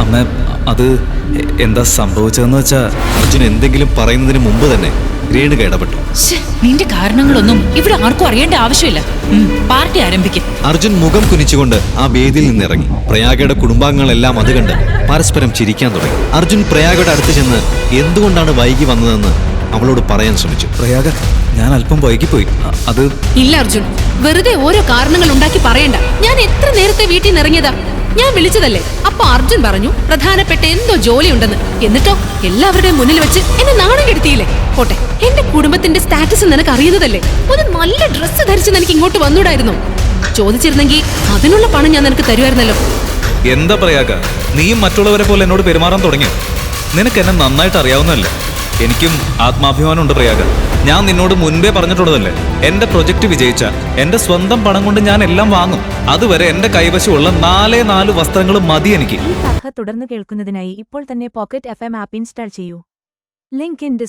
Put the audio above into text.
അമ്മ അത് എന്താ സംഭവിച്ചതെന്ന് വെച്ചാ അർജുൻ എന്തെങ്കിലും പറയുന്നതിന് മുമ്പ് തന്നെ രേണുക ഇടപെട്ടു. നിന്റെ കാരണങ്ങളൊന്നും ഇവിടെ ആർക്കും അറിയേണ്ട ആവശ്യമില്ല. പാർട്ടി ആരംഭിക്കും. അർജുൻ മുഖം കുനിച്ചുകൊണ്ട് ആ വേദിയിൽ നിന്നിറങ്ങി. പ്രയാഗയുടെ കുടുംബാംഗങ്ങളെല്ലാം അത് കണ്ട് പരസ്പരം ചിരിക്കാൻ തുടങ്ങി. അർജുൻ പ്രയാഗയുടെ അടുത്ത് ചെന്ന് എന്തുകൊണ്ടാണ് വൈകി വന്നതെന്ന് അവളോട് പറയാൻ ശ്രമിച്ചു. പ്രയാഗ, ഞാൻ അല്പം വൈകിപ്പോയി. അത് ഇല്ല അർജുൻ, വെറുതെ ഓരോ കാരണങ്ങൾ ഉണ്ടാക്കി പറയണ്ട. ഞാൻ എത്ര നേരത്തെ വീട്ടിൽ നിന്ന് ഇറങ്ങിയതാ. ഞാൻ വിളിച്ചതല്ലേ. അപ്പൊ അർജുൻ പറഞ്ഞു പ്രധാനപ്പെട്ട എന്തോ ജോലി ഉണ്ടെന്ന്. എന്നിട്ടോ എല്ലാവരുടെയും മുന്നിൽ വെച്ച് എന്നെ നാണം കെടുത്തിയില്ലേ. പോട്ടെ, എന്റെ കുടുംബത്തിന്റെ സ്റ്റാറ്റസ് നിനക്ക് അറിയുന്നതല്ലേ. ഒരു നല്ല ഡ്രസ്സ് ധരിച്ച് നിനക്ക് ഇങ്ങോട്ട് വന്നൂടായിരുന്നു. ചോദിച്ചിരുന്നെങ്കിൽ അതിനുള്ള പണം ഞാൻ നിനക്ക് തരുമായിരുന്നല്ലോ. എന്താ പ്രയാഗ, നീയും മറ്റുള്ളവരെ പോലെ എന്നോട് പെരുമാറാൻ തുടങ്ങിയോ? നിനക്ക് എന്നെ നന്നായിട്ട് അറിയാവുന്നതല്ലേ. എനിക്കും ആത്മാഭിമാനമുണ്ട് പ്രയാഗ. ഞാൻ നിന്നോട് മുൻപേ പറഞ്ഞിട്ടുള്ളതല്ലേ, എന്റെ പ്രൊജക്ട് വിജയിച്ച എന്റെ സ്വന്തം പണം കൊണ്ട് ഞാൻ എല്ലാം വാങ്ങും. അതുവരെ എന്റെ കൈവശമുള്ള 4 വസ്ത്രങ്ങൾ മതി എനിക്ക്. ഈ കഥ തുടർന്ന് കേൾക്കുന്നതിനായി ഇപ്പോൾ തന്നെ പോക്കറ്റ് FM ആപ്പ് ഇൻസ്റ്റാൾ ചെയ്യൂ. Link in description.